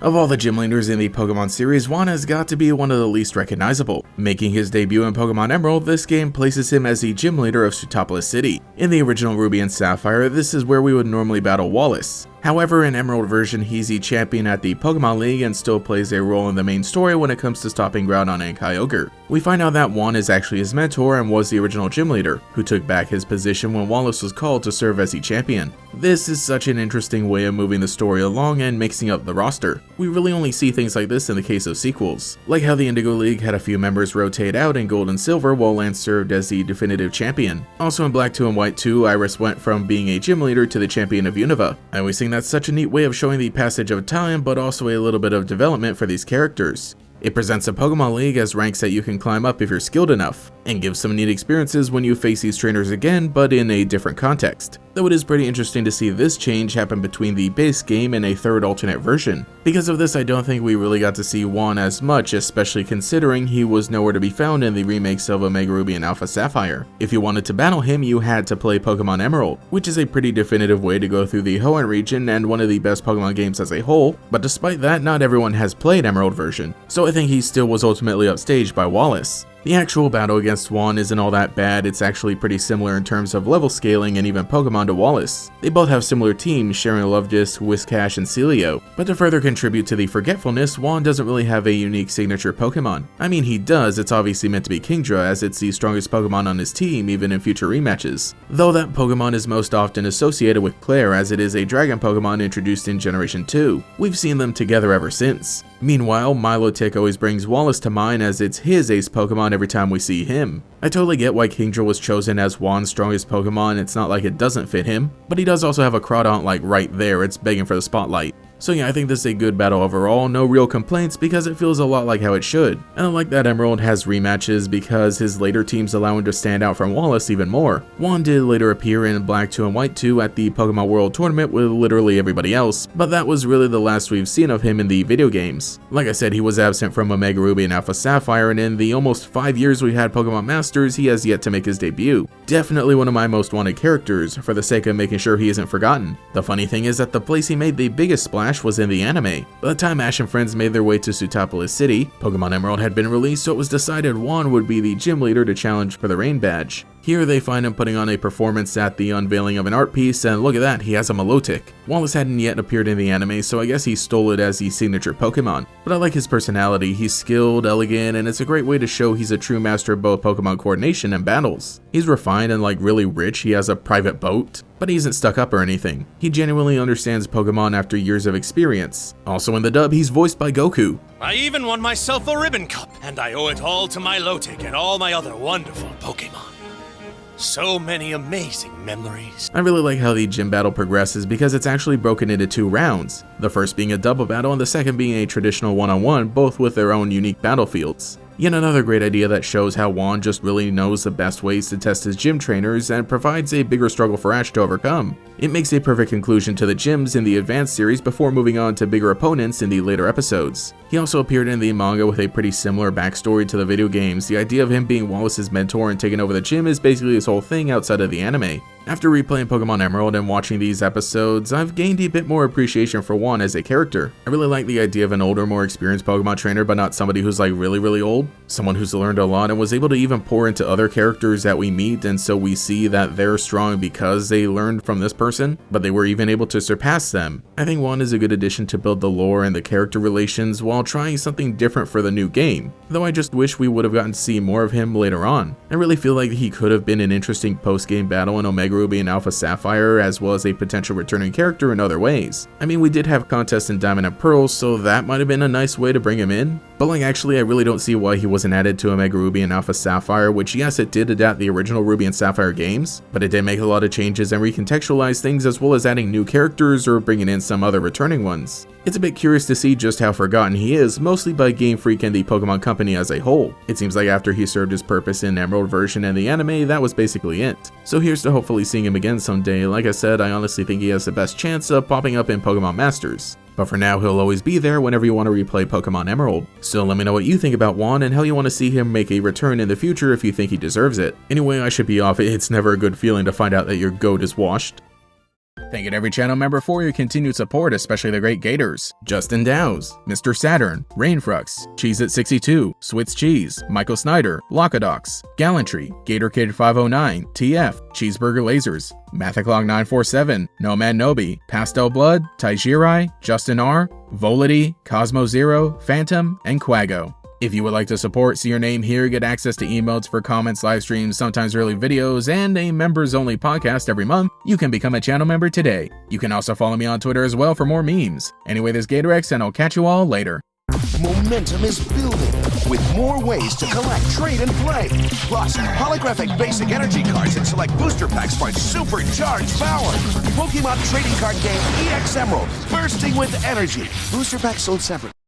Of all the gym leaders in the Pokemon series, Juan has got to be one of the least recognizable. Making his debut in Pokemon Emerald, this game places him as the gym leader of Sootopolis City. In the original Ruby and Sapphire, this is where we would normally battle Wallace. However, in Emerald version, he's the champion at the Pokemon League and still plays a role in the main story when it comes to stopping Groudon and Kyogre. We find out that Juan is actually his mentor and was the original gym leader, who took back his position when Wallace was called to serve as the champion. This is such an interesting way of moving the story along and mixing up the roster. We really only see things like this in the case of sequels, like how the Indigo League had a few members rotate out in Gold and Silver while Lance served as the definitive champion. Also in Black 2 and White 2, Iris went from being a gym leader to the champion of Unova. I always think that's such a neat way of showing the passage of time, but also a little bit of development for these characters. It presents a Pokemon League as ranks that you can climb up if you're skilled enough, and gives some neat experiences when you face these trainers again, but in a different context. Though it is pretty interesting to see this change happen between the base game and a third alternate version. Because of this, I don't think we really got to see Juan as much, especially considering he was nowhere to be found in the remakes of Omega Ruby and Alpha Sapphire. If you wanted to battle him, you had to play Pokemon Emerald, which is a pretty definitive way to go through the Hoenn region and one of the best Pokemon games as a whole, but despite that, not everyone has played Emerald version, so I think he still was ultimately upstaged by Wallace. The actual battle against Juan isn't all that bad, it's actually pretty similar in terms of level scaling and even Pokemon to Wallace. They both have similar teams sharing Luvdisc, Whiscash, and Celio, but to further contribute to the forgetfulness, Juan doesn't really have a unique signature Pokemon. I mean, he does, it's obviously meant to be Kingdra as it's the strongest Pokemon on his team even in future rematches. Though that Pokemon is most often associated with Claire as it is a Dragon Pokemon introduced in Generation 2. We've seen them together ever since. Meanwhile, Milotic always brings Wallace to mind as it's his ace Pokemon every time we see him. I totally get why Kingdra was chosen as Juan's strongest Pokemon, it's not like it doesn't fit him, but he does also have a Crawdaunt like right there, it's begging for the spotlight. So yeah, I think this is a good battle overall, no real complaints because it feels a lot like how it should. And I like that Emerald has rematches because his later teams allow him to stand out from Wallace even more. Juan did later appear in Black 2 and White 2 at the Pokemon World Tournament with literally everybody else, but that was really the last we've seen of him in the video games. Like I said, he was absent from Omega Ruby and Alpha Sapphire, and in the almost 5 years we've had Pokemon Masters, he has yet to make his debut. Definitely one of my most wanted characters, for the sake of making sure he isn't forgotten. The funny thing is that the place he made the biggest splash was in the anime. By the time Ash and friends made their way to Sootopolis City, Pokemon Emerald had been released, so it was decided Juan would be the gym leader to challenge for the Rain Badge. Here they find him putting on a performance at the unveiling of an art piece, and look at that, he has a Milotic. Wallace hadn't yet appeared in the anime, so I guess he stole it as the signature Pokemon. But I like his personality, he's skilled, elegant, and it's a great way to show he's a true master of both Pokemon coordination and battles. He's refined and like really rich, he has a private boat, but he isn't stuck up or anything. He genuinely understands Pokemon after years of experience. Also in the dub, he's voiced by Goku. I even won myself a ribbon cup, and I owe it all to Milotic and all my other wonderful Pokemon. So many amazing memories. I really like how the gym battle progresses because it's actually broken into 2 rounds, the first being a double battle and the second being a traditional one-on-one, both with their own unique battlefields. Yet another great idea that shows how Juan just really knows the best ways to test his gym trainers and provides a bigger struggle for Ash to overcome. It makes a perfect conclusion to the gyms in the Advanced series before moving on to bigger opponents in the later episodes. He also appeared in the manga with a pretty similar backstory to the video games. The idea of him being Wallace's mentor and taking over the gym is basically his whole thing outside of the anime. After replaying Pokemon Emerald and watching these episodes, I've gained a bit more appreciation for Juan as a character. I really like the idea of an older, more experienced Pokemon trainer, but not somebody who's like really old. Someone who's learned a lot and was able to even pour into other characters that we meet, and so we see that they're strong because they learned from this person, but they were even able to surpass them. I think Juan is a good addition to build the lore and the character relations while trying something different for the new game, though I just wish we would have gotten to see more of him later on. I really feel like he could have been an interesting post-game battle in Omega Ruby and Alpha Sapphire, as well as a potential returning character in other ways. I mean, we did have contests in Diamond and Pearl, so that might have been a nice way to bring him in. But like actually, I really don't see why he wasn't added to Omega Ruby and Alpha Sapphire, which yes, it did adapt the original Ruby and Sapphire games, but it did make a lot of changes and recontextualize things as well as adding new characters or bringing in some other returning ones. It's a bit curious to see just how forgotten he is, mostly by Game Freak and the Pokemon Company as a whole. It seems like after he served his purpose in Emerald version and the anime, that was basically it. So here's to hopefully seeing him again someday. Like I said, I honestly think he has the best chance of popping up in Pokemon Masters. But for now, he'll always be there whenever you want to replay Pokemon Emerald. So let me know what you think about Juan and how you want to see him make a return in the future if you think he deserves it. Anyway, I should be off. It's never a good feeling to find out that your goat is washed. Thank you to every channel member for your continued support, especially the great Gators, Justin Dowes, Mr. Saturn, Rainfrux, Cheez-It62, Switz Cheese, Michael Snyder, Lockadox, Gallantry, GatorKid509, TF, Cheeseburger Lasers, Mathiclog947, Nomad Nobi, Pastel Blood, Taijirai, Justin R, Volity, Cosmo Zero, Phantom, and Quago. If you would like to support, see your name here, get access to emotes for comments, live streams, sometimes early videos, and a members-only podcast every month, you can become a channel member today. You can also follow me on Twitter as well for more memes. Anyway, this is GatorX, and I'll catch you all later. Momentum is building with more ways to collect, trade, and play. Plus, holographic basic energy cards and select booster packs for supercharged power. Pokemon trading card game EX Emerald, bursting with energy. Booster packs sold separately.